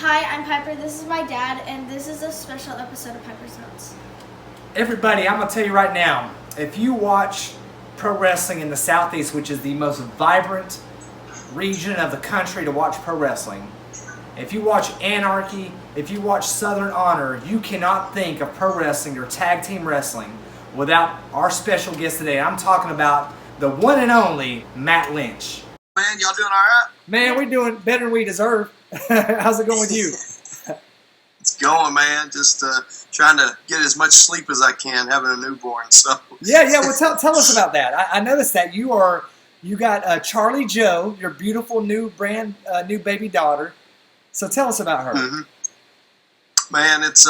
Hi, I'm Piper. This is my dad, and this is a special episode of Piper's Notes. Everybody, I'm going to tell you right now, if you watch pro wrestling in the Southeast, which is the most vibrant region of the country to watch pro wrestling, if you watch Anarchy, if you watch Southern Honor, you cannot think of pro wrestling or tag team wrestling without our special guest today. I'm talking about the one and only Matt Lynch. Man, y'all doing all right? Man, we're doing better than we deserve. How's it going with you? It's going, man. Just trying to get as much sleep as I can, having a newborn. So Yeah. Well, tell us about that. I noticed that you got Charlie Joe, your beautiful new baby daughter. So tell us about her. Mm-hmm. Man, it's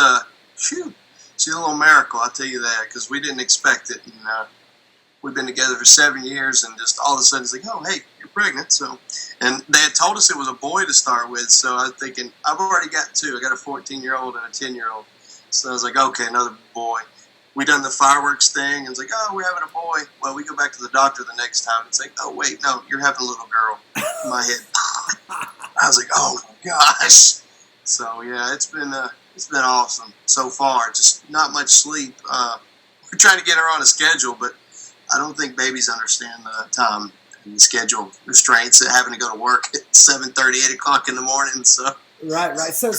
she's a little miracle. I'll tell you that, because we didn't expect it. And we've been together for 7 years, and just all of a sudden it's like, oh, hey, you're pregnant. So, and they had told us it was a boy to start with. So I was thinking, I've already got two. I got a 14-year-old and a 10-year-old. So I was like, okay, another boy. We done the fireworks thing, and it's like, oh, we're having a boy. Well, we go back to the doctor the next time. It's like, oh, wait, no, you're having a little girl. In my head, I was like, oh my gosh. So yeah, it's been awesome so far. Just not much sleep. We're trying to get her on a schedule, but I don't think babies understand the time and the schedule restraints of having to go to work at 7:30, 8 o'clock in the morning. So Right. So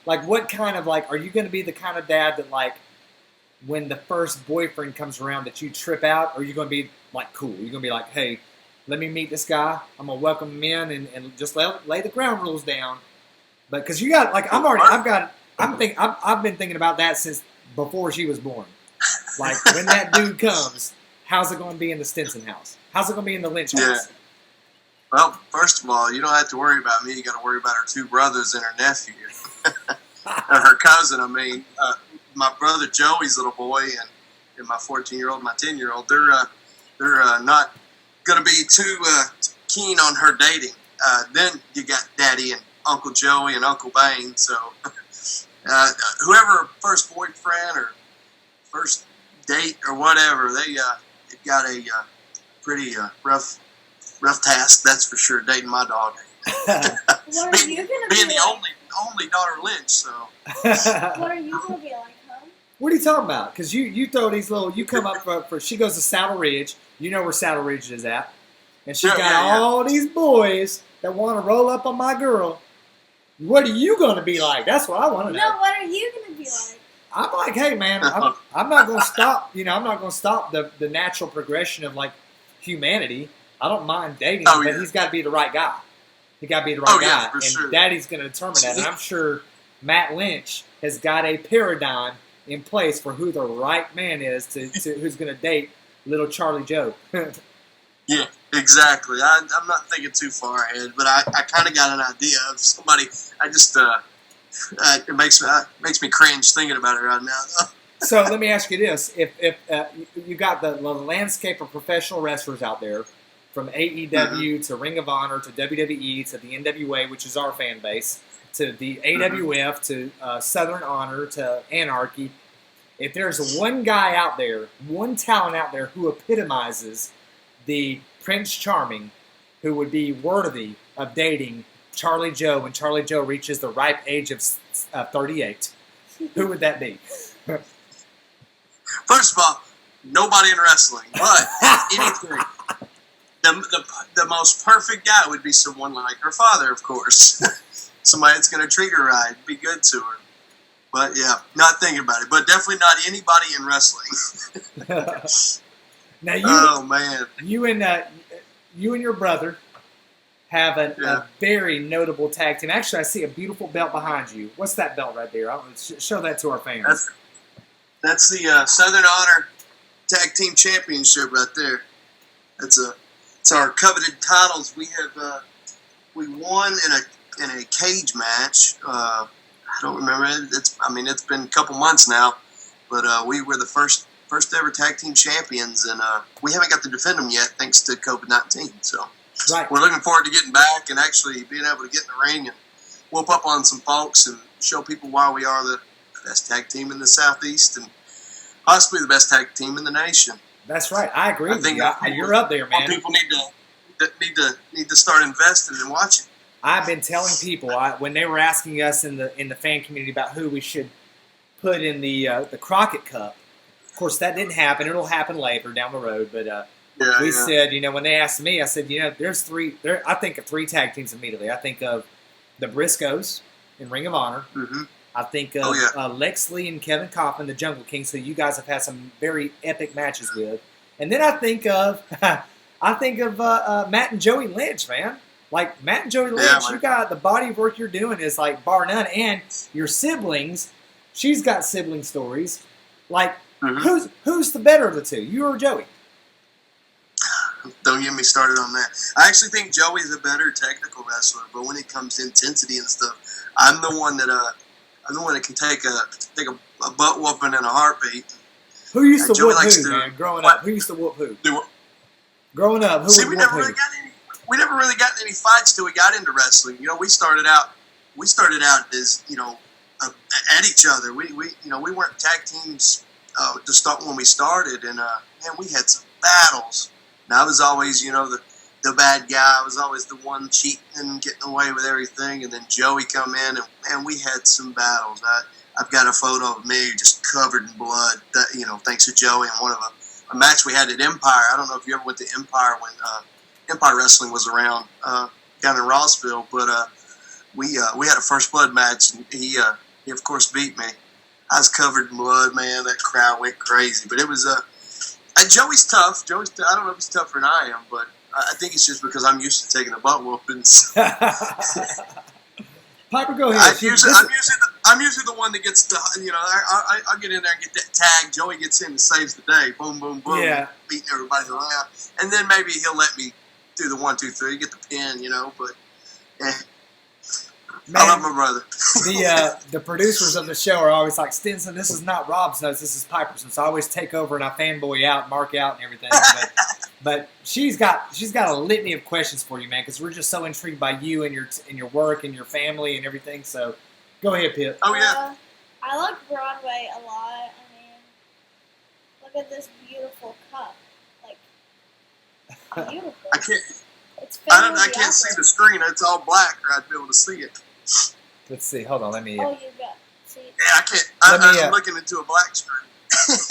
what kind of, like, are you going to be the kind of dad that, like, when the first boyfriend comes around that you trip out, or are you going to be like cool? You're going to be like, hey, let me meet this guy. I'm going to welcome him in and just lay the ground rules down. But because you got, like, I've been thinking about that since before she was born. Like, when that dude comes, how's it going to be in the Stinson house? How's it going to be in the Lynch house? Yeah. Well, first of all, you don't have to worry about me. You got to worry about her two brothers and her nephew, and her cousin. I mean, my brother Joey's little boy and my 14-year-old, my 10-year-old. They're not going to be too keen on her dating. Then you got Daddy and Uncle Joey and Uncle Bane. So whoever first boyfriend or first date or whatever, they've got a pretty rough task, that's for sure, dating my dog. What are you going to be being the like? only daughter Lynch, so. What are you going to be like, huh? What are you talking about? Because you throw these little, you come up for she goes to Saddle Ridge. You know where Saddle Ridge is at. And she's got all these boys that want to roll up on my girl. What are you going to be like? That's what I want to know. No, what are you going to be like? I'm like, hey, man, I'm not going to stop. I'm not going to stop the natural progression of, like, humanity. I don't mind dating him, but he's got to be the right guy. He got to be the right guy, and sure. Daddy's going to determine that. And I'm sure Matt Lynch has got a paradigm in place for who the right man is to who's going to date little Charlie Joe. Yeah, exactly. I'm not thinking too far ahead, but I kind of got an idea of somebody. I just it makes me cringe thinking about it right now. So let me ask you this: if you got the landscape of professional wrestlers out there, from AEW to Ring of Honor to WWE to the NWA, which is our fan base, to the AWF to Southern Honor to Anarchy, if there's one guy out there, one talent out there who epitomizes the Prince Charming, who would be worthy of dating Charlie Joe when Charlie Joe reaches the ripe age of 38, who would that be? First of all, nobody in wrestling, but anything. The most perfect guy would be someone like her father, of course. Somebody that's going to treat her right, be good to her. But yeah, not thinking about it. But definitely not anybody in wrestling. Now oh man, you and your brother have a very notable tag team. Actually, I see a beautiful belt behind you. What's that belt right there? I'll show that to our fans. That's the Southern Honor Tag Team Championship right there. It's our coveted titles. We have we won in a cage match. I don't remember it. It's been a couple months now, but we were the first ever tag team champions, and we haven't got to defend them yet thanks to COVID-19. So we're looking forward to getting back and actually being able to get in the ring and whoop up on some folks and show people why we are the best tag team in the Southeast and possibly the best tag team in the nation. That's right. I agree with you. You're up there, man. People need to start investing and watching. I've been telling people when they were asking us in the fan community about who we should put in the Crockett Cup. Of course, that didn't happen. It'll happen later down the road. But we said, when they asked me, I said, there's three. I think of three tag teams immediately. I think of the Briscoes in Ring of Honor. Mm-hmm. I think of Lex Lee and Kevin Coffin, the Jungle Kings, who you guys have had some very epic matches with. And then I think of Matt and Joey Lynch, man. Like, Matt and Joey Lynch, you got the body of work you're doing is like bar none. And your siblings, she's got sibling stories. Like, who's the better of the two, you or Joey? Don't get me started on that. I actually think Joey's a better technical wrestler, but when it comes to intensity and stuff, I'm the one that can take a butt whooping in a heartbeat. Who used to whoop who, man? Growing up, who used to whoop who? Growing up, who would whoop who? We never really got in any fights till we got into wrestling. We started out as at each other. We weren't tag teams to start when we started, and man, we had some battles. And I was always the bad guy. I was always the one cheating and getting away with everything. And then Joey come in, and man, we had some battles. I've got a photo of me just covered in blood. Thanks to Joey and one of a match we had at Empire. I don't know if you ever went to Empire when Empire Wrestling was around down in Rossville, but we had a first blood match, and he of course beat me. I was covered in blood, man. That crowd went crazy, but it was and Joey's tough. I don't know if he's tougher than I am, but I think it's just because I'm used to taking the butt whoopings. Piper, go ahead. I'm usually the one that gets the, I'll get in there and get that tag. Joey gets in and saves the day. Boom, boom, boom. Yeah. Beating everybody around. And then maybe he'll let me do the 1, 2, 3, get the pin, but man, I love my brother. The producers of the show are always like, Stinson, this is not Rob's notes, this is Piper's. So I always take over and I fanboy out, mark out and everything. But she's got a litany of questions for you, man, because we're just so intrigued by you and your work and your family and everything. So go ahead, Pip. Oh yeah. I like Broadway a lot. Look at this beautiful cup. Like, beautiful. I can't see the screen. It's all black, or I'd be able to see it. Let's see. Hold on. Let me. Oh, you got. See. Yeah, I can't. I'm looking into a black screen.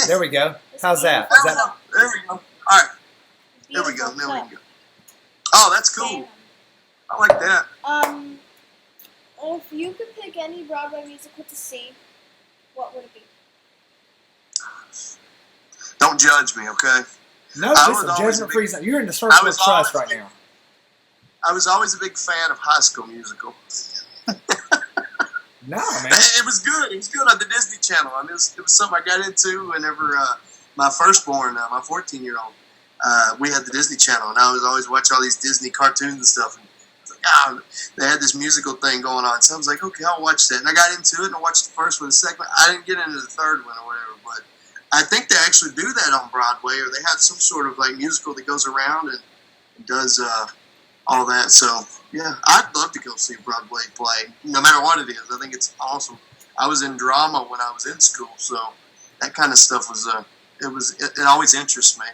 There we go. How's that? There we go. All right. There we go. Oh, that's cool. I like that. If you could pick any Broadway musical to see, what would it be? Don't judge me, okay? No, listen, judgment free. You're in the circle of trust right now. I was always a big fan of High School Musical. No, man. It was good. It was good on the Disney Channel. It was something I got into whenever my firstborn, my 14-year-old, we had the Disney Channel, and I was always watching all these Disney cartoons and stuff. And I was like, they had this musical thing going on. So I was like, okay, I'll watch that. And I got into it, and I watched the first one, the second one. I didn't get into the third one or whatever, but I think they actually do that on Broadway, or they have some sort of like musical that goes around and does all that. So yeah, I'd love to go see Broadway play, no matter what it is. I think it's awesome. I was in drama when I was in school, so that kind of stuff was it always interests me.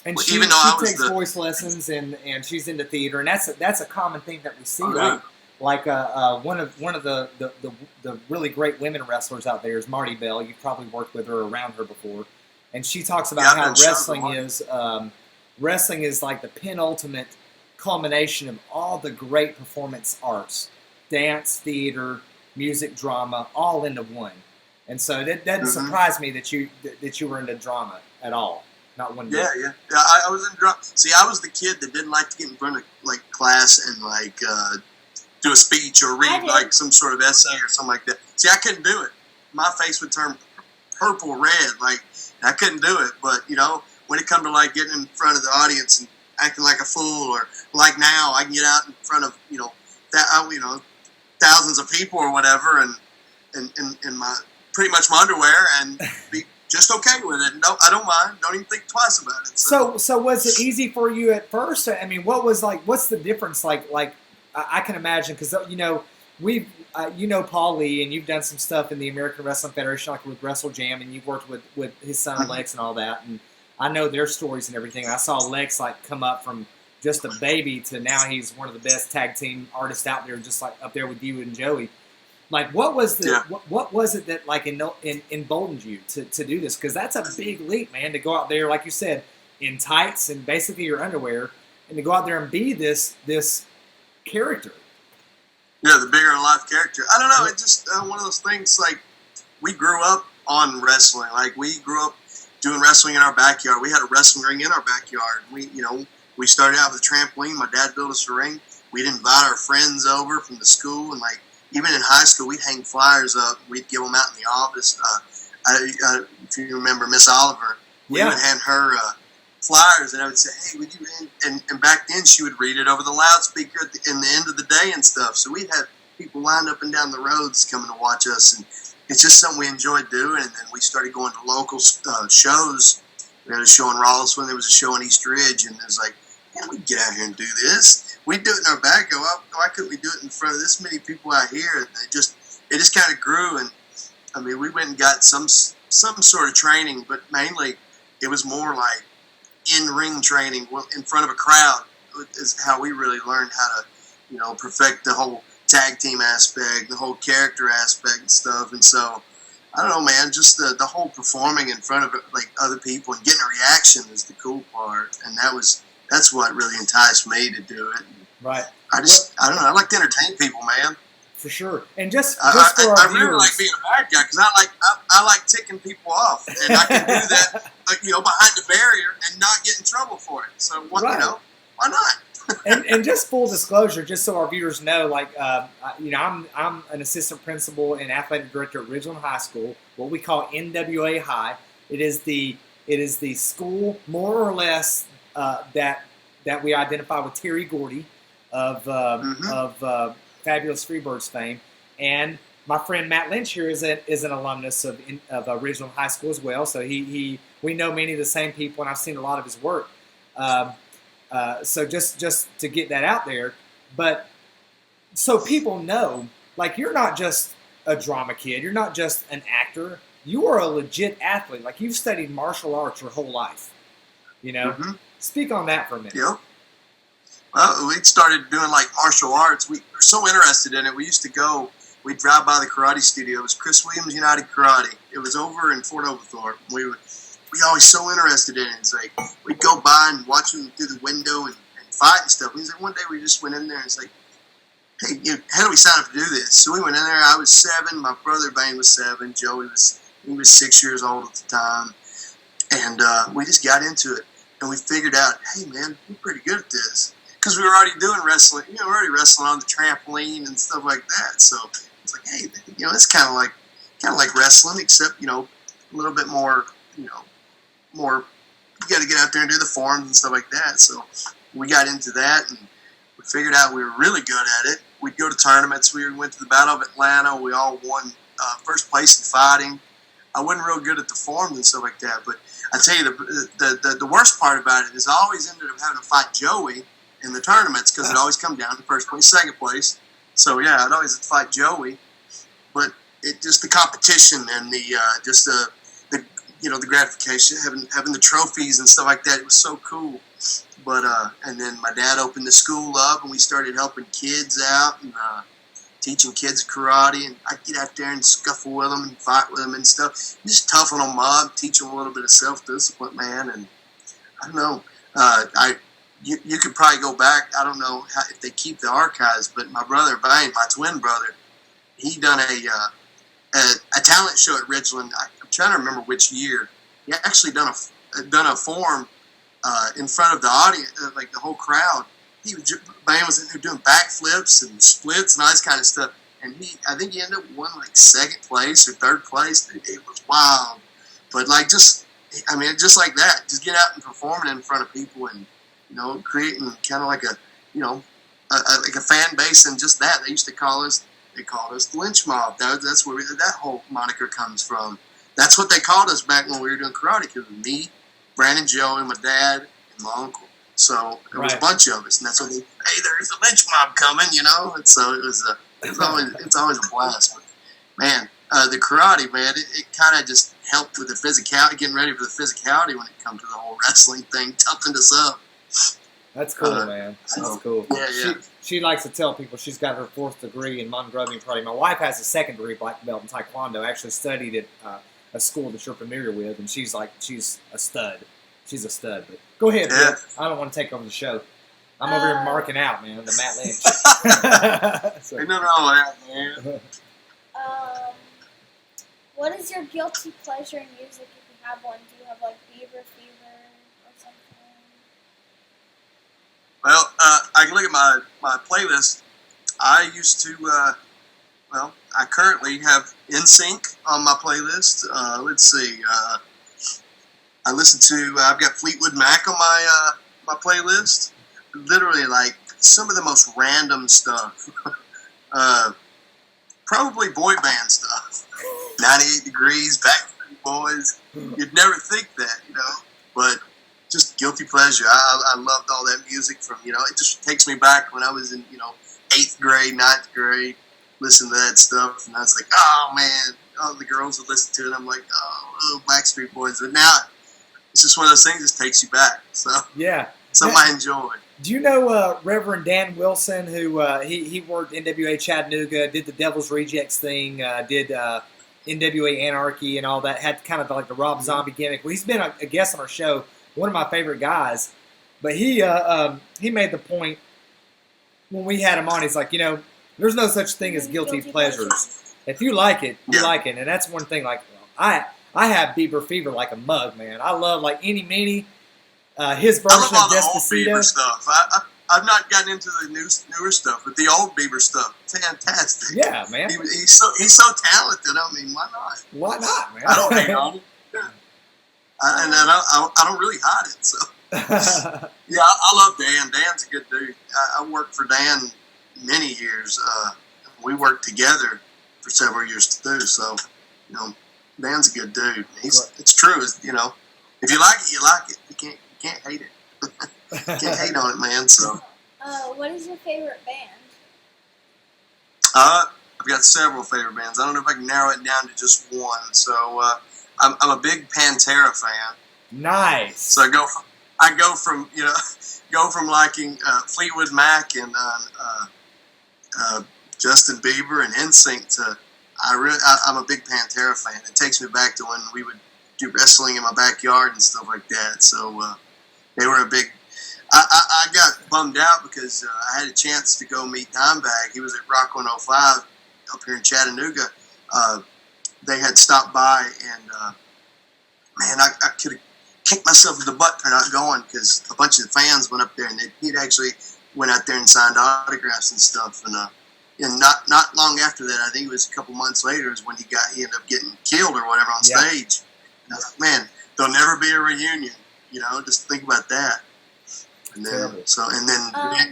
And she takes voice lessons and she's into theater, and that's a common thing that we see. Like one of the really great women wrestlers out there is Marty Bell. You've probably worked with her, around her before, and she talks about how wrestling is like the penultimate culmination of all the great performance arts, dance, theater, music, drama, all into one. And so that doesn't surprise me that you were into drama at all. Not one bit. Yeah. I was in drama. See, I was the kid that didn't like to get in front of like class and like do a speech or read like some sort of essay or something like that. See, I couldn't do it. My face would turn purple red. Like, I couldn't do it. But when it come to like getting in front of the audience and acting like a fool, or like now I can get out in front of thousands of people or whatever, and in my pretty much my underwear, and be just okay with it. No, I don't mind. Don't even think twice about it. So was it easy for you at first? I mean, what's the difference? Like I can imagine, because we've Paul Lee, and you've done some stuff in the American Wrestling Federation, like with Wrestle Jam, and you've worked with his son Lex and all that, and I know their stories and everything. I saw Lex come up from just a baby to now he's one of the best tag team artists out there, just like up there with you and Joey. Like, what was it that emboldened you to do this? Because that's a big leap, man, to go out there, like you said, in tights and basically your underwear, and to go out there and be this character. Yeah, the bigger than life character. I don't know. It's just one of those things. Like, we grew up on wrestling. Like, we grew up doing wrestling in our backyard. We had a wrestling ring in our backyard. We started out with a trampoline. My dad built us a ring. We'd invite our friends over from the school, and even in high school, we'd hang flyers up. We'd give them out in the office. If you remember Miss Oliver, we would hand her flyers, and I would say, "Hey, would you?" And back then, she would read it over the loudspeaker in the end of the day and stuff. So we'd have people lined up and down the roads coming to watch us, and it's just something we enjoyed doing. And then we started going to local shows. We had a show in Rollesville. There was a show in East Ridge, and it was like, "Man, we can get out here and do this." We do it in our backyard. Why couldn't we do it in front of this many people out here? And it just kind of grew. And I mean, we went and got some sort of training, but mainly it was more like in-ring training in front of a crowd is how we really learned how to, perfect the whole tag team aspect, the whole character aspect and stuff. And so, I don't know, man, just the whole performing in front of other people and getting a reaction is the cool part. And that's what really enticed me to do it. Right. I don't know. I like to entertain people, man. For sure. And just for I our really viewers, like being a bad guy because I like ticking people off, and I can do that, behind the barrier and not get in trouble for it. So why not? and just full disclosure, just so our viewers know, I'm an assistant principal and athletic director at Ridgeland High School, what we call NWA High. It is the school more or less that we identify with Terry Gordy of Fabulous Freebirds fame, and my friend Matt Lynch here is an alumnus of Ridgeland High School as well. So we know many of the same people, and I've seen a lot of his work. So just to get that out there, but so people know, like, you're not just a drama kid, you're not just an actor, you are a legit athlete. Like, you've studied martial arts your whole life. Speak on that for a minute. Yeah. Well, we started doing martial arts. We were so interested in it. We used to we'd drive by the karate studio. It was Chris Williams United Karate. It was over in Fort Oglethorpe. We always so interested in it. It's like, we'd go by and watch them through the window and fight and stuff. He's like, one day we just went in there and it's like, "Hey, how do we sign up to do this?" So we went in there. I was 7. My brother Bane was 7. Joey was 6 years old at the time. And we just got into it. And we figured out, hey, man, we're pretty good at this. Because we were already doing wrestling. We were already wrestling on the trampoline and stuff like that. So it's like, hey, it's kind of like wrestling, except, a little bit more, more, you got to get out there and do the forms and stuff like that. So we got into that, and we figured out we were really good at it. We'd go to tournaments. We went to the Battle of Atlanta. We all won first place in fighting. I wasn't real good at the forms and stuff like that, but I tell you, the worst part about it is I always ended up having to fight Joey in the tournaments because it always come down to first place, second place. So yeah, I'd always fight Joey, but it just the competition and the gratification, having the trophies and stuff like that. It was so cool. But and then my dad opened the school up, and we started helping kids out and teaching kids karate. And I'd get out there and scuffle with them and fight with them and stuff. Just toughen them up, teach them a little bit of self-discipline, man. And I don't know. You could probably go back. I don't know if they keep the archives, but my brother Bane, my twin brother, he done a talent show at Ridgeland. I'm trying to remember which year. He actually done a form in front of the audience, like the whole crowd. Bane was in there doing backflips and splits and all this kind of stuff. And I think he ended up winning second place or third place. It was wild, but just like that, just get out and performing in front of people and creating kind of like like a fan base, and just that they used to call us. They called us the Lynch Mob. That's where that whole moniker comes from. That's what they called us back when we were doing karate. Because me, Brandon, Joey, my dad, and my uncle. So there was a bunch of us, and that's what they. Hey, there's a Lynch Mob coming, And so it's always a blast. But man, the karate, man, it kind of just helped with the physicality, getting ready for the physicality when it comes to the whole wrestling thing, toughened us up. That's cool, man. That's cool. Yeah. She likes to tell people she's got her 4th degree in Montgomery karate. My wife has a 2nd degree black belt in Taekwondo. Actually studied at a school that you're familiar with, and she's a stud. She's a stud. But go ahead, Bill. I don't want to take over the show. I'm over here marking out, man. The Matt Lynch. Ain't nothing wrong with that, man. What is your guilty pleasure in music if you have one? Do you have like Bieber Fever or something? Well, I can look at my playlist. I used to, I currently have NSYNC on my playlist. Let's see. I listen to, I've got Fleetwood Mac on my playlist. Literally, like, some of the most random stuff. Probably boy band stuff. 98 Degrees, Backstreet Boys. You'd never think that, But just guilty pleasure. I loved all that music from, it just takes me back when I was in, 8th grade, 9th grade, listening to that stuff. And I was like, oh, man. All the girls would listen to it. I'm like, oh, Backstreet Boys. But now it's just one of those things that just takes you back. So yeah. Something I enjoy. Do you know Reverend Dan Wilson, who he worked NWA Chattanooga, did the Devil's Rejects thing, did NWA Anarchy and all that, had kind of like the Rob Zombie gimmick. Well, he's been a guest on our show, one of my favorite guys. But he made the point when we had him on, he's like, there's no such thing as guilty pleasures. If you like it, you like it. And that's one thing, like, I have Bieber Fever like a mug, man. I love, like, Eeny Meeny. His version of Despacito. Bieber stuff. I've not gotten into the newer stuff, but the old Bieber stuff, fantastic. Yeah, man. He's so talented. I mean, why not? Why not, man? I don't hate on it. I don't really hide it. So yeah, I love Dan. Dan's a good dude. I worked for Dan many years. We worked together for several years too. So Dan's a good dude. It's true. If you like it, you like it. You can't hate it. Can't hate on it, man. So. What is your favorite band? I've got several favorite bands. I don't know if I can narrow it down to just one. So I'm a big Pantera fan. Nice. So I go from liking Fleetwood Mac and Justin Bieber and NSYNC to I'm a big Pantera fan. It takes me back to when we would do wrestling in my backyard and stuff like that. So they were a big. I got bummed out because I had a chance to go meet Dimebag. He was at Rock 105 up here in Chattanooga. They had stopped by, and man, I could have kicked myself in the butt for not going because a bunch of fans went up there, and he'd actually went out there and signed autographs and stuff. And not long after that, I think it was a couple months later, is when he ended up getting killed or whatever on stage. And I was like, man, there'll never be a reunion. Just think about that. And then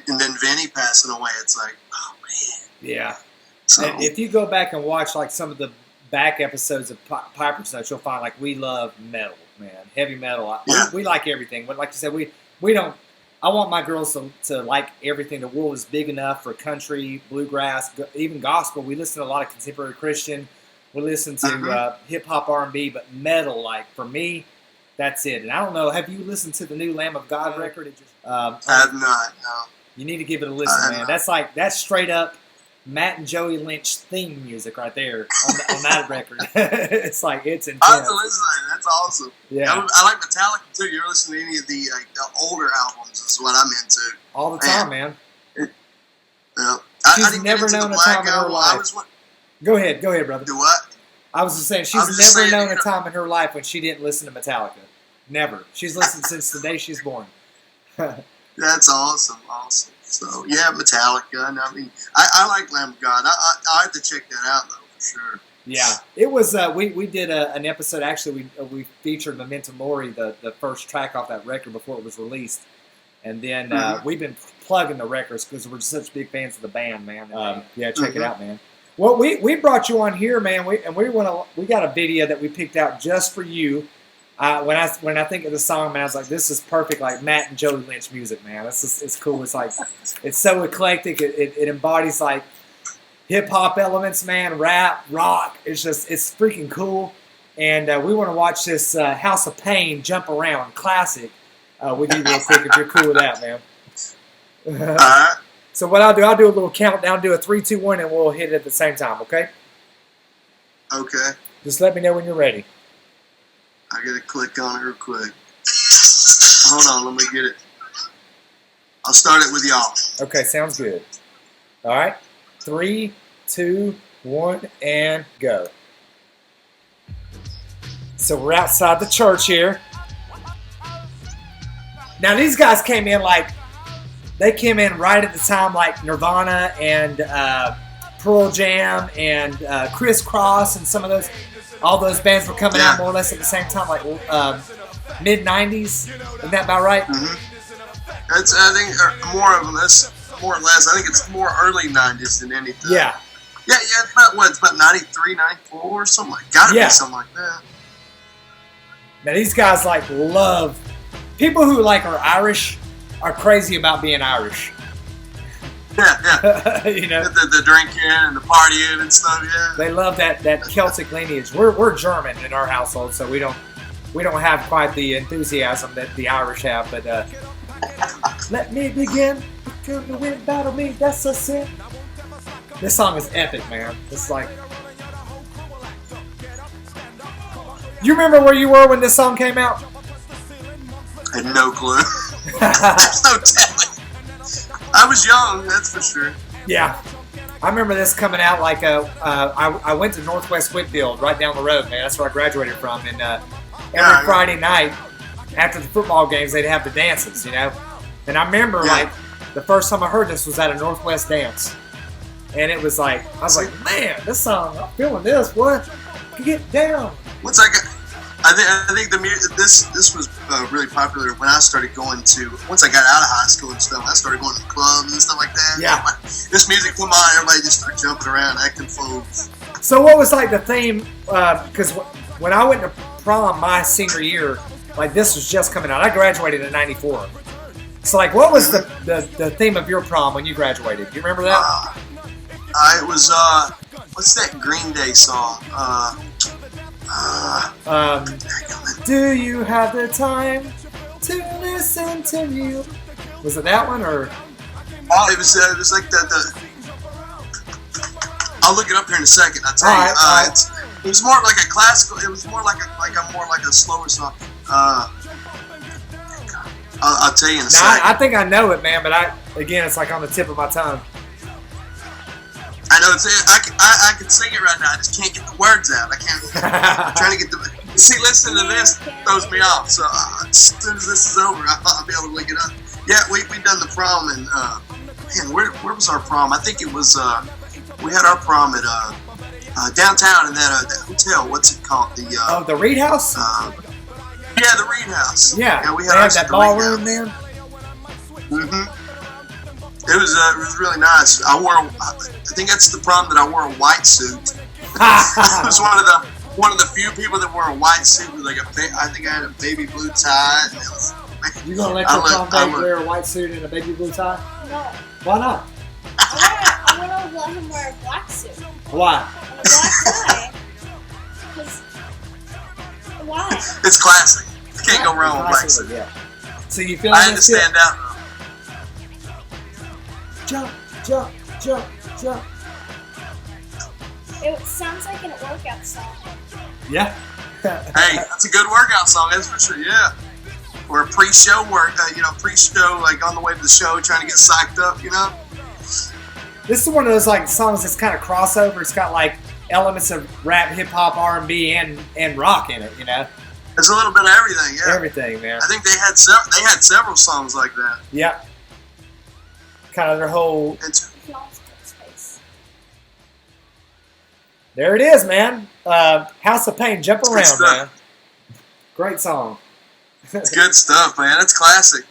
and then Vinny passing away. It's like, oh man. Yeah. So and if you go back and watch like some of the back episodes of Piper's Nuts, you'll find like we love metal, man, heavy metal. We like everything. But like you said, we don't. I want my girls to like everything. The world is big enough for country, bluegrass, even gospel. We listen to a lot of contemporary Christian. We listen to hip hop, R&B, but metal, like for me, that's it. And I don't know. Have you listened to the new Lamb of God record? It just, I have not. No. You need to give it a listen, man. That's straight up Matt and Joey Lynch theme music right there on that record. It's intense. I have to listen to that. That's awesome. Yeah. I like Metallica too. You're listening to any of the older albums is what I'm into. All the time, man. I She's never known a time in her life. Go ahead, brother. Do what? I was just saying, she's never known a time in her life when she didn't listen to Metallica. Never. She's listened since the day she's born. That's awesome. So, yeah, Metallica. And I mean, I like Lamb of God. I have to check that out, though, for sure. Yeah. It was, we did an episode, actually, we featured Memento Mori, the first track off that record before it was released. And then we've been plugging the records because we're such big fans of the band, man. Yeah, check it out, man. Well, we brought you on here, man. We got a video that we picked out just for you. When I think of the song, man, I was like, this is perfect, like Matt and Joey Lynch music, man. It's cool. It's like it's so eclectic. It embodies like hip hop elements, man, rap, rock. It's freaking cool. And we want to watch this House of Pain Jump Around classic with you real quick if you're cool with that, man. All right. So what I'll do a little countdown, do a 3, 2, 1, and we'll hit it at the same time, okay? Okay. Just let me know when you're ready. I gotta click on it real quick. Hold on, let me get it. I'll start it with y'all. Okay, sounds good. All right. 3, 2, 1, and go. So we're outside the church here. Now these guys came in right at the time like Nirvana and Pearl Jam and Criss Cross and all those bands were coming out more or less at the same time, like mid-90s. Isn't that about right? Mm-hmm. I think more or less. I think it's more early 90s than anything. Yeah. Yeah, it's about 93, 94, something like that. Gotta be something like that. Now these guys love people who are Irish are crazy about being Irish. Yeah. You know, the drinking and the partying and stuff. Yeah. They love that Celtic lineage. We're German in our household, so we don't have quite the enthusiasm that the Irish have. But let me begin. Come to win battle me. That's a sin. This song is epic, man. It's like. You remember where you were when this song came out? I had no clue. There's no telling. I was young, that's for sure. Yeah. I remember this coming out I went to Northwest Whitfield right down the road, man. That's where I graduated from. And every Friday night after the football games, they'd have the dances, you know. And I remember, the first time I heard this was at a Northwest dance. And it was I was like, man, this song, I'm feeling this. What? Get down. I think the music. This was really popular when I started going to. Once I got out of high school and stuff, I started going to clubs and stuff like that. Yeah. This music come on, everybody just started jumping around, acting fools. So what was the theme? Because when I went to prom my senior year, this was just coming out. I graduated in '94. So what was the theme of your prom when you graduated? Do you remember that? It was what's that Green Day song? Do you have the time to listen to you? Was it that one or? It was like the. I'll look it up here in a second. I'll tell you. Right. It was more like a classical. It was more like a slower song. I'll tell you in a second. I think I know it, man. But it's on the tip of my tongue. I know I can sing it right now. I just can't get the words out. I can't. I'm trying to get the. See, listening to this throws me off. So as soon as this is over, I'll be able to look it up. Yeah, we done the prom and man, where was our prom? I think it was we had our prom at downtown in that hotel. What's it called? The Reed House. Yeah, the Reed House. Yeah, we had that ballroom there. Mm-hmm. It was really nice. I think that's the prom that I wore a white suit. I was one of the few people that wore a white suit with I think I had a baby blue tie. And it was, you gonna let your prom date wear a white suit and a baby blue tie? No. Why not? I'm gonna let him wear a black suit. Why? And a black tie. Why? It's classic. You can't go wrong with black suit. Yeah. So you feel I had to stand out. Jump, jump, jump, jump. It sounds like a workout song. Yeah. Hey, that's a good workout song, that's for sure, yeah. Or a pre-show pre-show, on the way to the show, trying to get psyched up, This is one of those songs that's kind of crossover. It's got elements of rap, hip hop, R&B, and rock in it. There's a little bit of everything, yeah. Everything, man. I think they had several songs like that. Yeah. Kind of their whole. There it is, man. House of Pain, Jump Around, man. Great song. It's good stuff, man. It's classic.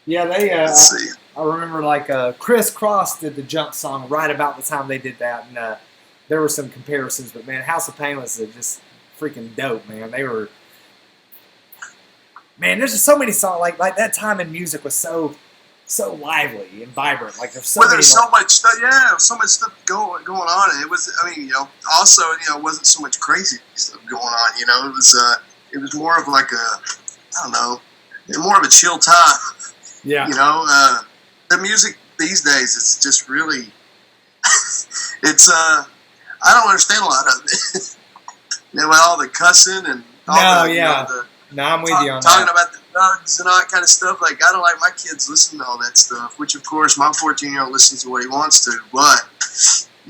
Yeah, they. Let's see. I remember like Chris Cross did the jump song right about the time they did that, and there were some comparisons. But man, House of Pain was just freaking dope, man. They were. Man, there's just so many songs like that time in music was so lively and vibrant. Like there's so Well, many. there's so much stuff. Yeah, so much stuff going on, and it was. I mean, also, it wasn't so much crazy stuff going on. It was more of like I don't know, more of a chill time. Yeah. The music these days is just really. It's I don't understand a lot of it. With all the cussing and all No, I'm with you on talking that. about the drugs and all that kind of stuff. Like, I don't like my kids listening to all that stuff, which, of course, my 14-year-old listens to what he wants to. But,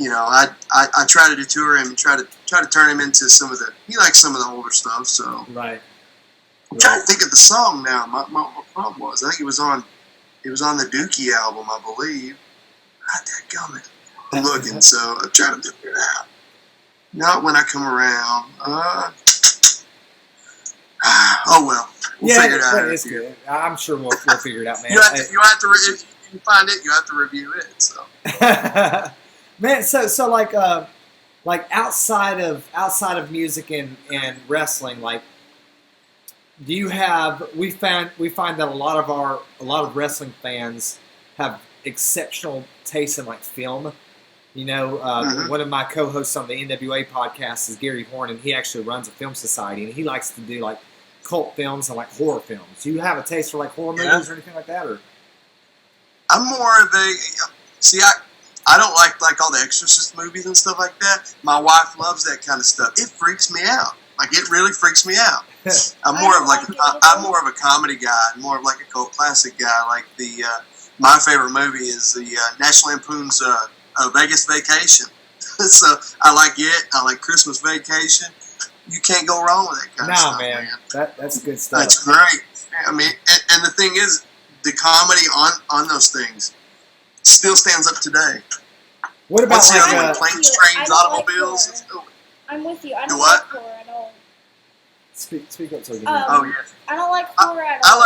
I try to deter him and try to turn him into he likes some of the older stuff. So Right. I'm trying to think of the song now. My problem was, I think it was on the Dookie album, I believe. God, that gummit. I'm looking, so I'm trying to figure it out. Not When I Come Around. Oh well, we'll figure it out. It's good. I'm sure we'll figure it out, man. You have to if you find it, you have to review it. So, man, so like outside of music and wrestling, like, do you have? We find that a lot of wrestling fans have exceptional taste in like film. One of my co-hosts on the NWA podcast is Gary Horn, and he actually runs a film society, and he likes to do like cult films and like horror films. Do you have a taste for like horror movies or anything like that? Or I'm more of I don't like all the Exorcist movies and stuff like that. My wife loves that kind of stuff. It freaks me out. Like, it really freaks me out. I'm more of a comedy guy, more of like a cult classic guy. Like my favorite movie is the National Lampoon's Vegas Vacation. So I like it. I like Christmas Vacation. You can't go wrong with that kind of stuff, man. That's good stuff. That's great. I mean, and the thing is, the comedy on those things still stands up today. What about What's the other one? Planes, Trains, Automobiles? I'm with you. I don't what? like horror at all. Speak up so we can Oh yeah. I don't like horror at all.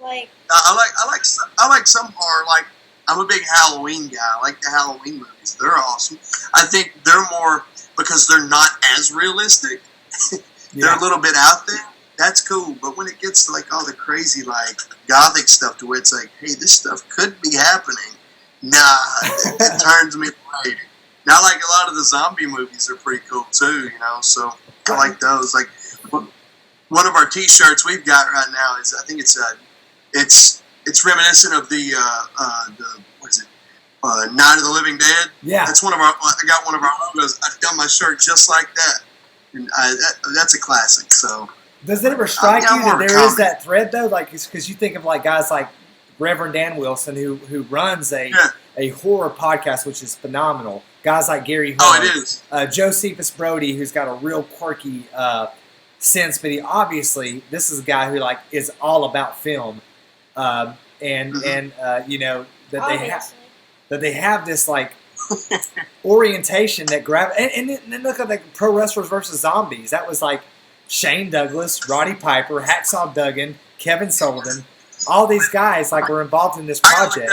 I like some horror. Like, I'm a big Halloween guy. I like the Halloween movies. They're awesome. I think they're more because they're not as realistic. They're a little bit out there. That's cool. But when it gets to like all the crazy like gothic stuff, to where it's like, hey, this stuff could be happening. Nah, it turns me away. Now, like a lot of the zombie movies are pretty cool too. So I like those. Like one of our T-shirts we've got right now is, I think it's reminiscent of the what is it? Night of the Living Dead. Yeah, that's I got one of our logos. I've done my shirt just like that, and that's a classic. So, does it ever strike you that there is that thread though? Like, because you think of like guys like Reverend Dan Wilson who runs a horror podcast, which is phenomenal. Guys like Gary Horn. Oh, it is. Josephus Brody, who's got a real quirky sense, but this is a guy who like is all about film. That they have this like orientation that grab and then look at like Pro Wrestlers versus Zombies. That was like Shane Douglas, Roddy Piper, Hacksaw Duggan, Kevin Sullivan. All these guys like were involved in this project.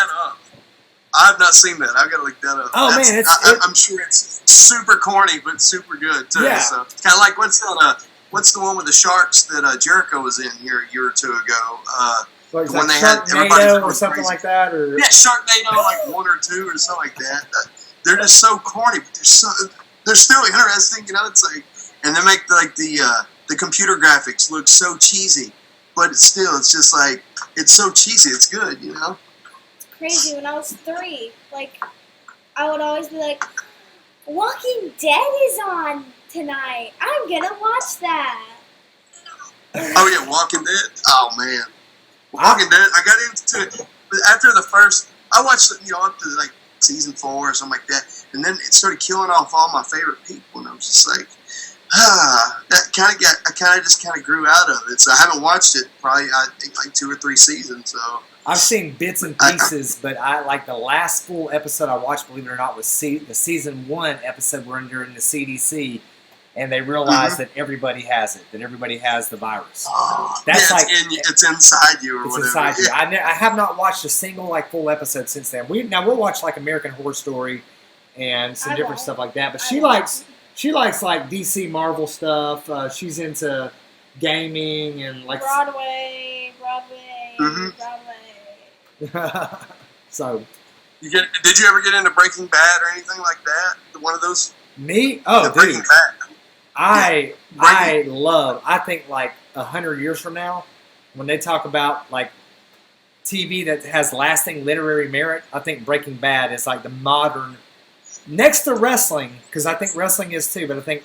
I have not seen that. I've got to look that up. Oh man, I'm sure it's super corny but super good too. Yeah. So kind of like what's the one with the sharks that Jericho was in here a year or two ago? Like when they had everybody or something crazy. Like that, or Sharknado, like 1 or 2 or something like that. They're just so corny, but they're still interesting. It's like, and they make the computer graphics look so cheesy, but it's just like it's so cheesy. It's good, It's crazy. When I was 3, like I would always be like, "Walking Dead is on tonight. I'm gonna watch that." Oh yeah, Walking Dead. Oh man. Walking Dead, I got into it after the first. I watched it, up to like season 4 or something like that, and then it started killing off all my favorite people, and I was just like, that I kind of just grew out of it. So I haven't watched it probably I think like 2 or 3 seasons. So I've seen bits and pieces, but I like the last full episode I watched, believe it or not, was the season 1 episode where they're in the CDC, and they realize that everybody has it, that everybody has the virus. Oh, That's yeah, like it's inside you or it's whatever. inside you. Yeah. I have not watched a single like full episode since then. We'll watch like American Horror Story and some I different won't. stuff like that. But I she won't. likes like DC Marvel stuff. She's into gaming and like Broadway. Mhm. so Did you ever get into Breaking Bad or anything like that? One of those? me. The Oh, Breaking dude. Bad. I think like 100 years from now, when they talk about like TV that has lasting literary merit, I think Breaking Bad is like the modern, next to wrestling, because I think wrestling is too, but I think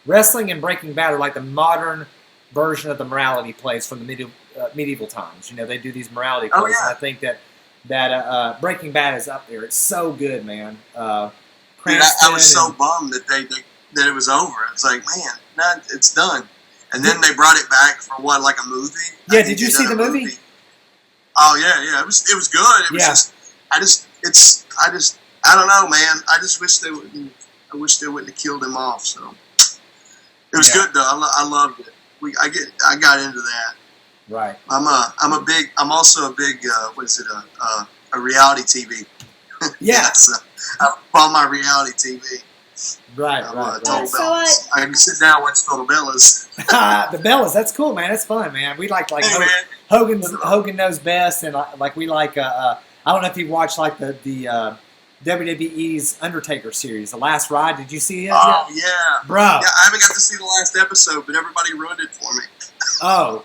wrestling and Breaking Bad are like the modern version of the morality plays from the medieval times. You know, they do these morality plays, Oh, yeah. and I think that Breaking Bad is up there. It's so good, man. Dude, I Cranston was so and- bummed that it was over. It's like, man, it's done. And then they brought it back for what, like a movie? Yeah, I think did you they see done the a movie? Oh yeah. It was good. It was Yeah. I don't know, man. I just wish they wouldn't. I wish they wouldn't have killed him off. So it was Yeah. good though. I loved it. I got into that. Right. I'm also a big a reality TV. Yeah. So I follow my reality TV. Right. I'm Right. Total Right. So Bellas. I can sit down and watch Total Bellas. The Bellas, that's cool, man. That's fun, man. We like Hey, man. Hogan knows best, and like we like. I don't know if you watched like the WWE's Undertaker series, The Last Ride. Did you see it? Oh yet? yeah, Bro. yeah. I haven't got to see the last episode, but everybody ruined it for me. Oh,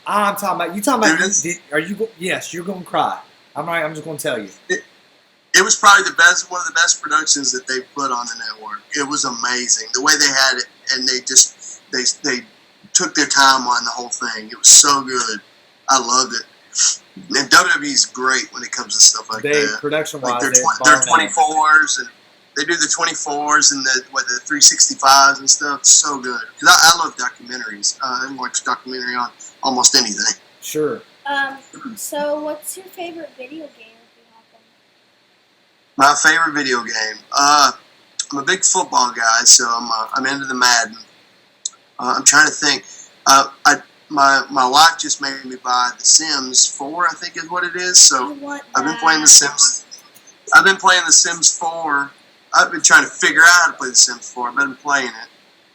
I'm talking about. You talking about? Dude, Are you? Yes, you're gonna cry. I'm right. I'm just gonna tell you. It was probably one of the best productions that they put on the network. It was amazing the way they had it, and they took their time on the whole thing. It was so good. I loved it. And WWE's great when it comes to stuff like that. Production Like wise, their 24s, and they do the 24s and the 365s and stuff. It's so good. Because I love documentaries. I watch documentary on almost anything. Sure. So what's your favorite video game? If you have one? My favorite video game. I'm a big football guy, so I'm into the Madden. I'm trying to think. My wife just made me buy The Sims 4, I think is what it is. So I want I've been that. playing The Sims. I've been playing The Sims 4. I've been trying to figure out how to play The Sims 4. I've been playing it.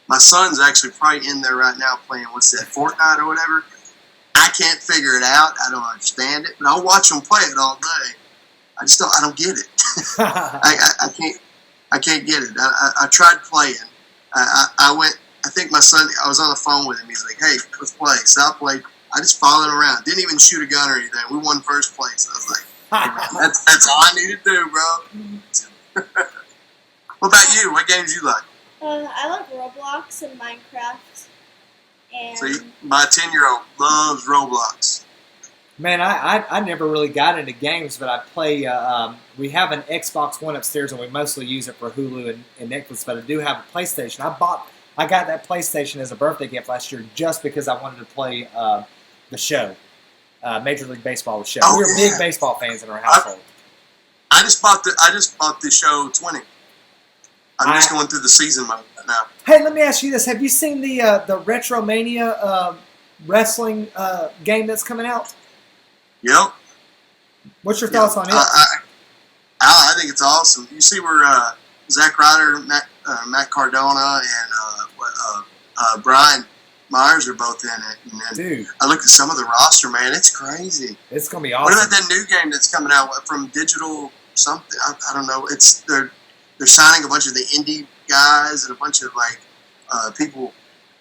My son's actually probably in there right now playing, what's that, Fortnite or whatever. I can't figure it out. I don't understand it, but I'll watch them play it all day. I don't get it. I can't get it. I tried playing. I went. I think my son. I was on the phone with him. He's like, "Hey, let's play." So I played. I just followed him around. Didn't even shoot a gun or anything. We won first place. I was like, "That's all I need to do, bro." What about you? What games you like? I like Roblox and Minecraft. And See, my 10-year-old loves Roblox. Man, I never really got into games, but I play. We have an Xbox One upstairs, and we mostly use it for Hulu and Netflix. But I do have a PlayStation. I got that PlayStation as a birthday gift last year just because I wanted to play the show, Major League Baseball. The show. Oh, We're yeah. big baseball fans in our household. I just bought the show 20. I'm just going through the season mode now. Hey, let me ask you this: have you seen the Retromania wrestling game that's coming out? Yep. What's your thoughts on it? I think it's awesome. You see where Zack Ryder, Matt Cardona, and Brian Myers are both in it. And then Dude, I looked at some of the roster, man. It's crazy. it's gonna be What awesome. about that new game that's coming out from Digital something? I don't know. They're signing a bunch of the indie guys and a bunch of people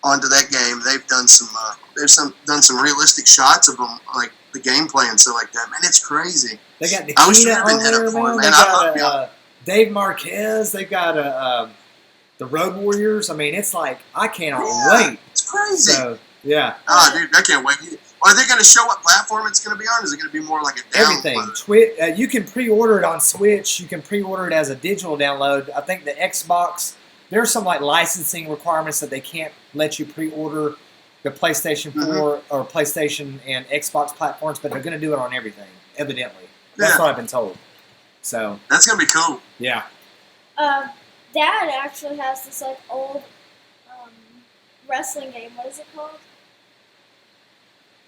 onto that game. They've done some realistic shots of them, like the gameplay and stuff like that. Man, it's crazy. They got I wish we Nikita had been on hit up there, for it, man. man. They I love got Dave Marquez. They've got the Road Warriors. I mean, it's like I cannot wait. It's crazy. So yeah, Dude, I can't wait. Are they going to show what platform it's going to be on? Is it going to be more like a everything. download? You can pre-order it on Switch. You can pre-order it as a digital download. I think the Xbox. There's some like licensing requirements that they can't let you pre-order the PlayStation 4 or PlayStation and Xbox platforms, but they're going to do it on everything. Evidently, that's what I've been told. So That's going to be cool. yeah. Dad actually has this like old wrestling game. What is it called?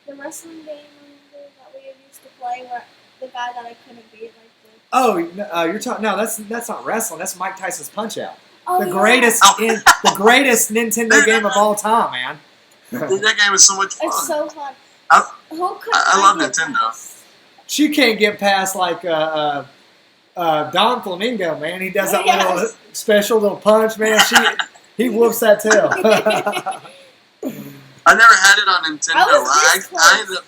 The wrestling game that we used to play where the guy that I couldn't beat, like the... Oh, you're talking. No, that's not wrestling. That's Mike Tyson's Punch Out. Oh, The yeah. greatest, the greatest Nintendo game of all time, man. Dude, that game was so much fun. It's so fun. I Who could I love get Nintendo. past? She can't get past like Don Flamingo, man. He does that little special little punch, man. He whoops that tail. I never had it on Nintendo. I was this I ended up.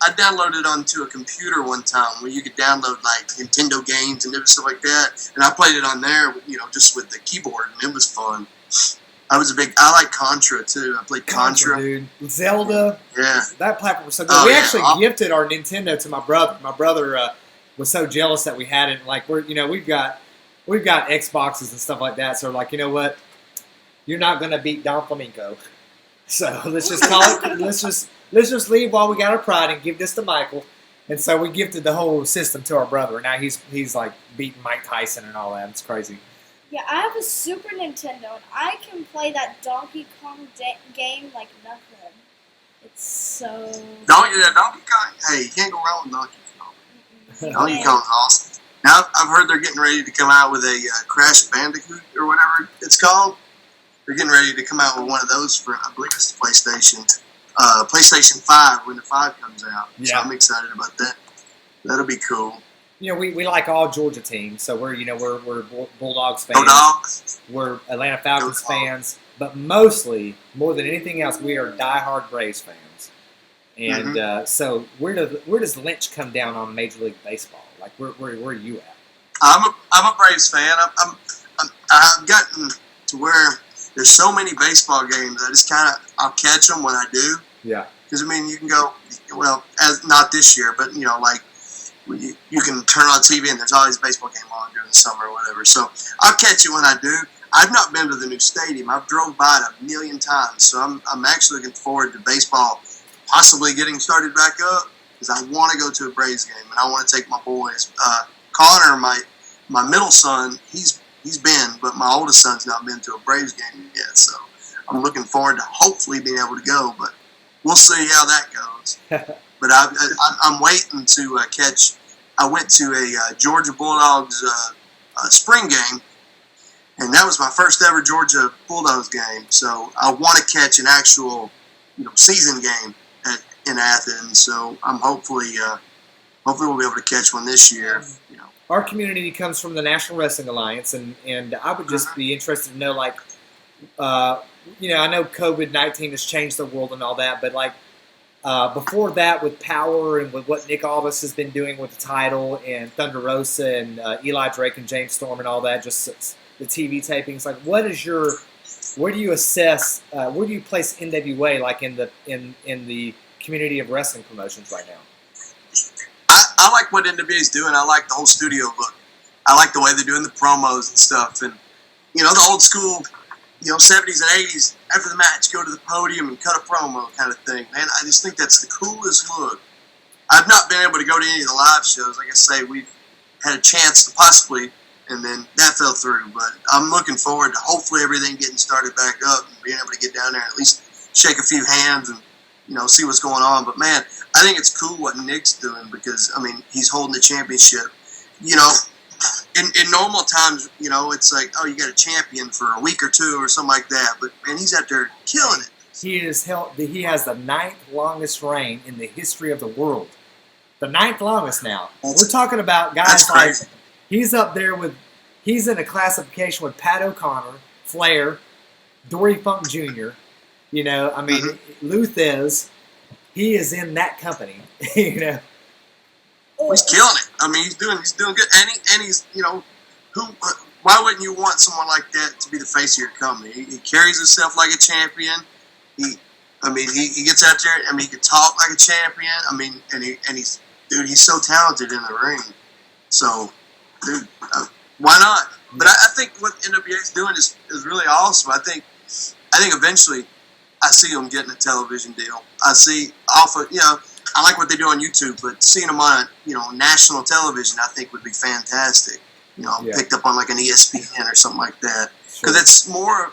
I downloaded onto a computer one time where you could download like Nintendo games and different stuff like that, and I played it on there, just with the keyboard, and it was fun. I like Contra too. I played Contra. dude. Zelda. Yeah. That platform was so good. Oh, We yeah. actually gifted our Nintendo to my brother. My brother was so jealous that we had it. Like we've got Xboxes and stuff like that. So like, you know what? You're not gonna beat Don Flamingo. So let's just call it. Let's just leave while we got our pride and give this to Michael. And so we gifted the whole system to our brother. Now he's like beating Mike Tyson and all that. It's crazy. Yeah, I have a Super Nintendo, and I can play that Donkey Kong game like nothing. It's so... Donkey Kong. Hey, you can't go wrong with Donkey Kong. Donkey Yeah. Kong's awesome. Now I've heard they're getting ready to come out with a Crash Bandicoot or whatever it's called. They're getting ready to come out with one of those for, I believe it's the PlayStation 5 when the 5 comes out. So Yeah. I'm excited about that. That'll be cool. We like all Georgia teams, so we're Bulldogs fans. Go Dogs. We're Atlanta Falcons Go Dogs. fans, but mostly, more than anything else, we are diehard Braves fans. And so, where does Lynch come down on Major League Baseball? Like, where are you at? I'm a Braves fan. I've gotten to where there's so many baseball games. I just I'll catch them when I do. Yeah. Because you can go, as not this year, but like you can turn on TV and there's always a baseball game on during the summer or whatever. So I'll catch it when I do. I've not been to the new stadium. I've drove by it a million times. So I'm actually looking forward to baseball possibly getting started back up, because I want to go to a Braves game and I want to take my boys. Connor, my middle son, he's been, but my oldest son's not been to a Braves game yet. So I'm looking forward to hopefully being able to go, but we'll see how that goes. But I'm waiting to catch. I went to a Georgia Bulldogs spring game, and that was my first ever Georgia Bulldogs game. So I want to catch an actual, season game in Athens. So I'm hopefully we'll be able to catch one this year. Our community comes from the National Wrestling Alliance, and I would just be interested to know, like, I know COVID-19 has changed the world and all that, but like. Before that, with Power and with what Nick Aldis has been doing with the title and Thunder Rosa and Eli Drake and James Storm and all that, just the TV tapings, like where do you assess, where do you place NWA like in the community of wrestling promotions right now? I like what NWA is doing. I like the whole studio look. I like the way they're doing the promos and stuff, and the old school. 70s and 80s, after the match, go to the podium and cut a promo kind of thing. Man, I just think that's the coolest look. I've not been able to go to any of the live shows. Like I say, we've had a chance to possibly, and then that fell through. But I'm looking forward to hopefully everything getting started back up and being able to get down there and at least shake a few hands and, see what's going on. But, man, I think it's cool what Nick's doing because, he's holding the championship. In normal times, it's like, oh, you got a champion for a week or two or something like that. But, man, he's out there killing it. He has the 9th longest reign in the history of the world. The 9th longest now. We're talking about guys like, he's up there he's in a classification with Pat O'Connor, Flair, Dory Funk Jr., Luthez. He is in that company, He's killing it. He's doing good, and he's why wouldn't you want someone like that to be the face of your company? He carries himself like a champion. He gets out there. He can talk like a champion. He's so talented in the ring. So, dude, why not? But I think what NWA is doing is really awesome. I think eventually I see them getting a television deal. I see I like what they do on YouTube, but seeing them on national television, I think would be fantastic. Picked up on like an ESPN or something like that, because it's more.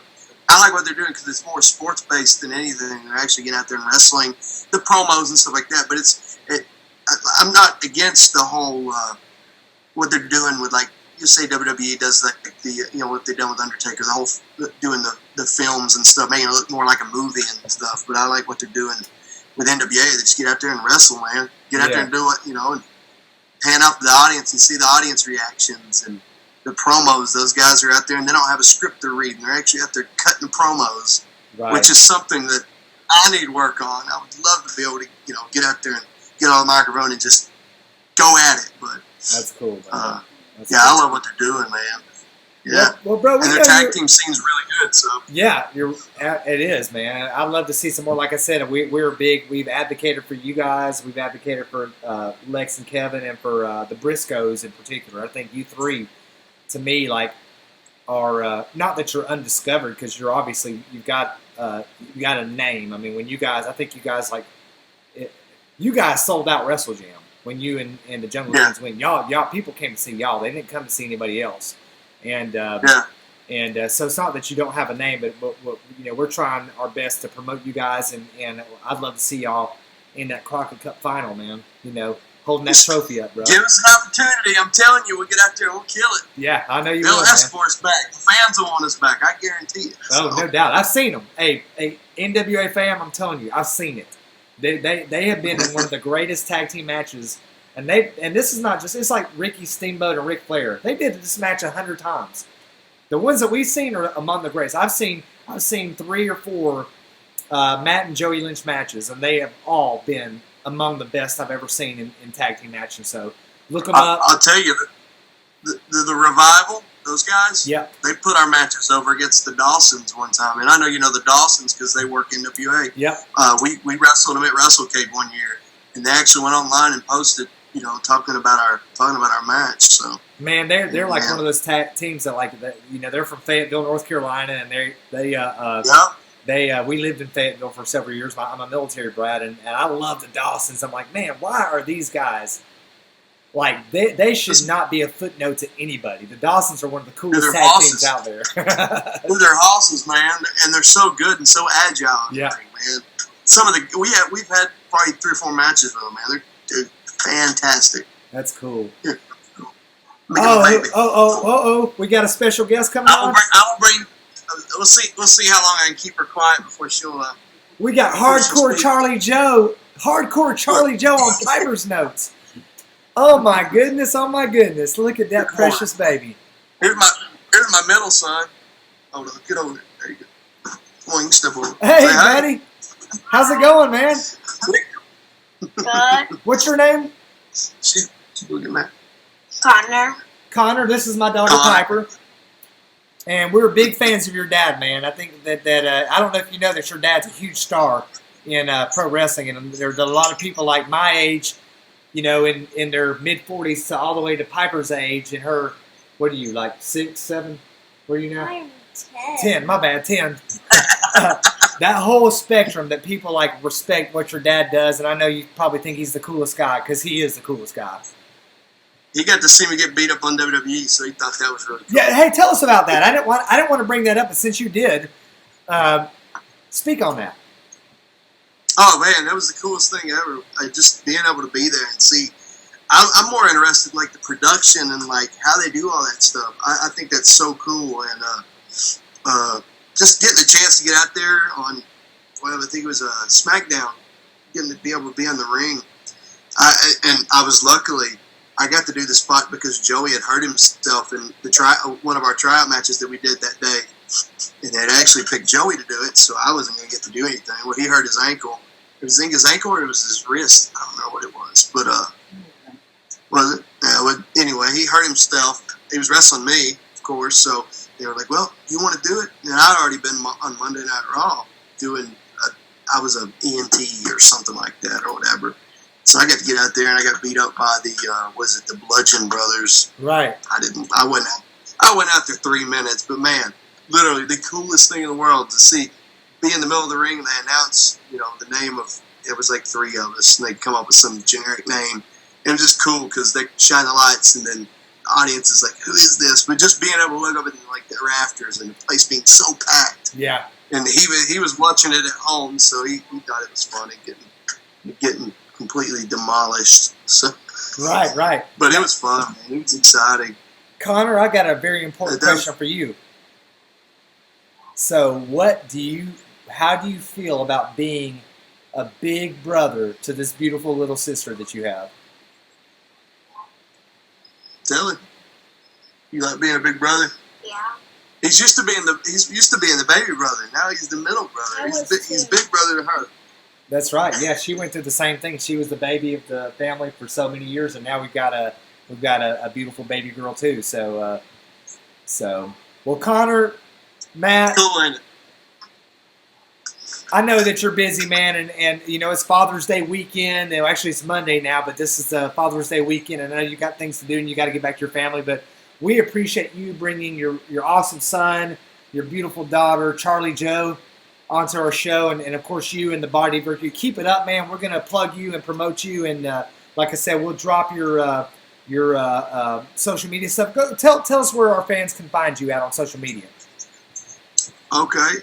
I like what they're doing because it's more sports based than anything. They're actually getting out there and wrestling, the promos and stuff like that. But I'm not against the whole what they're doing with, like, you say WWE does, like the what they've done with Undertaker, the whole doing the films and stuff, making it look more like a movie and stuff. But I like what they're doing with NWA. They just get out there and wrestle, man. Get out there and do it, and pan up the audience and see the audience reactions and the promos. Those guys are out there and they don't have a script they're reading. They're actually out there cutting promos, which is something that I need work on. I would love to be able to, get out there and get on the microphone and just go at it. But that's cool, man. Cool. I love what they're doing, man. Yeah. Well, bro, and their tag team seems really good. So yeah, it is, man. I'd love to see some more. Like I said, we're big. We've advocated for you guys. We've advocated for Lex and Kevin, and for the Briscoes in particular. I think you three, to me, like, are not that you're undiscovered, because you're obviously you've got a name. I mean, when you guys, I think you guys you guys sold out Wrestle Jam when you and the Jungle Twins went. Y'all people came to see y'all. They didn't come to see anybody else. And so it's not that you don't have a name, but we're trying our best to promote you guys, and I'd love to see y'all in that Crockett Cup final, man. Holding that trophy up, bro. Give us an opportunity. I'm telling you, we'll get out there and we'll kill it. Yeah, I know you will. They'll ask man. for us back. The fans will want us back. I guarantee it. Oh, no doubt. I've seen them. Hey, NWA fam, I'm telling you, I've seen it. They have been in one of the greatest tag team matches. And this is not just, it's like Ricky Steamboat and Ric Flair. They did this match 100 times. The ones that we've seen are among the greatest. I've seen 3 or 4 Matt and Joey Lynch matches, and they have all been among the best I've ever seen in tag team matches. So look them up. I'll tell you, the Revival, those guys, they put our matches over against the Dawsons one time. And I know you know the Dawsons because they work in NWA. We wrestled them at WrestleCade one year, and they actually went online and posted, talking about our match. So man, they're like one of those teams that they're from Fayetteville, North Carolina, and we lived in Fayetteville for several years. I'm a military brat, and I love the Dawsons. I'm like, man, why are these guys like they should not be a footnote to anybody? The Dawsons are one of the coolest tag teams out there. They're horses, man, and they're so good and so agile. Yeah, man. Some of we've had probably 3 or 4 matches with them, man. They're fantastic. That's cool. Yeah. We got a special guest coming on. I'll bring. We'll see how long I can keep her quiet before she'll. We got Hardcore Charlie Joe on Piper's Notes. Oh my goodness! Look at that precious baby. Here's my middle son. Oh, get over there. There you go. Come on, you can step over. Hey, buddy. How's it going, man? Good. What's your name? She look at Matt. Connor, this is my daughter Piper. And we're big fans of your dad, man. I think that I don't know if you know that your dad's a huge star in pro wrestling, and there's a lot of people like my age, in their mid-40s to all the way to Piper's age, and her, what are you, like 6, 7? Where are you now? I'm 10. 10, my bad, 10. That whole spectrum that people respect what your dad does, and I know you probably think he's the coolest guy, because he is the coolest guy. He got to see me get beat up on WWE, so he thought that was really cool. Yeah, hey, tell us about that. I didn't want to bring that up, but since you did, speak on that. Oh man, that was the coolest thing ever. Just being able to be there and see. I'm more interested in the production and how they do all that stuff. I think that's so cool, and just getting the chance to get out there on, I think it was SmackDown, getting to be able to be on the ring. I got to do the spot because Joey had hurt himself in one of our tryout matches that we did that day. And they had actually picked Joey to do it, so I wasn't going to get to do anything. Well, he hurt his ankle. It was his ankle or it was his wrist. I don't know what it was. But, was it? Anyway, he hurt himself. He was wrestling me, of course, so they were like, well, you want to do it? And I'd already been on Monday Night Raw doing, I was an EMT or something like that or whatever. So I got to get out there, and I got beat up by the Bludgeon Brothers. Right. I went out after 3 minutes, but man, literally the coolest thing in the world to be in the middle of the ring, and they announce, the name of, it was 3 of us, and they'd come up with some generic name. It was just cool because they shine the lights, and then audience is like, who is this? But just being able to look up at like the rafters and the place being so packed. Yeah. And he was watching it at home, so he thought it was funny getting completely demolished. So Right. But it was fun, man. It was exciting. Connor, I got a very important question for you. So, how do you feel about being a big brother to this beautiful little sister that you have? Tell it. You like being a big brother? Yeah. He's used to being the baby brother. Now he's the middle brother. He's big brother to her. That's right. Yeah, she went through the same thing. She was the baby of the family for so many years, and now we've got a beautiful baby girl too. So well, Connor, Matt, Cool, ain't it? I know that you're busy, man, and you know it's Father's Day weekend. Actually, it's Monday now, but this is Father's Day weekend. I know you got things to do and you got to get back to your family, but we appreciate you bringing your awesome son, your beautiful daughter, Charlie Joe, onto our show, and of course you and the Body Virtue. Keep it up, man. We're gonna plug you and promote you, and like I said, we'll drop your social media stuff. Go tell us where our fans can find you at on social media. Okay.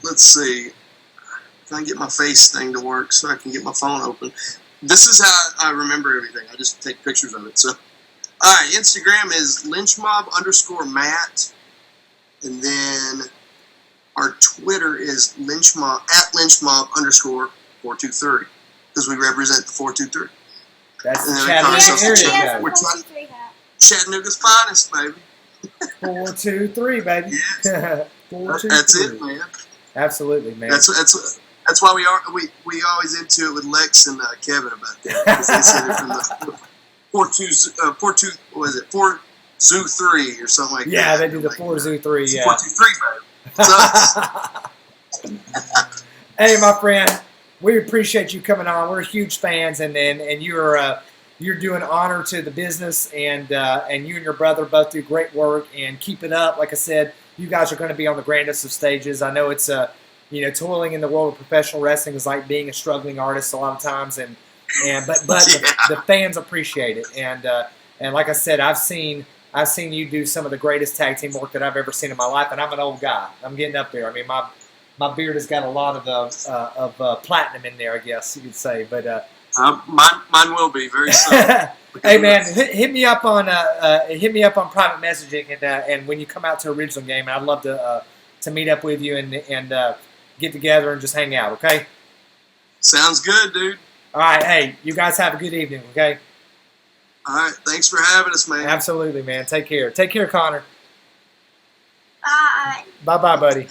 Let's see. Can I get my face thing to work so I can get my phone open? This is how I remember everything. I just take pictures of it. So, all right. Instagram is lynchmob_Matt, and then our Twitter is lynchmob @lynchmob_423 because we represent the 423. That's And the then Chattanooga area. We're Chattanooga's finest, baby. 423, baby. Yeah. 423. That's it, man. Absolutely, man. That's why we always into it with Lex and Kevin about that, because they said it from the 4-2 what is it 4-Zoo-3 or something like that. Yeah, they do the 4-Zoo-3. Yeah. 4-2-3, baby. So, Hey, my friend, we appreciate you coming on. We're huge fans, and you're doing honor to the business, and you and your brother both do great work, and keep it up. Like I said, you guys are going to be on the grandest of stages. I know it's toiling in the world of professional wrestling is like being a struggling artist a lot of times, but the fans appreciate it, and like I said, I've seen you do some of the greatest tag team work that I've ever seen in my life, and I'm an old guy. I'm getting up there. I mean, my beard has got a lot of platinum in there, I guess you could say, but. mine will be very soon. Hey man, hit me up on private messaging, and when you come out to Original Game, I'd love to meet up with you and get together and just hang out. Okay. Sounds good, dude. All right. Hey, you guys have a good evening. Okay. All right. Thanks for having us, man. Absolutely, man. Take care. Take care, Connor. Bye. Bye, buddy.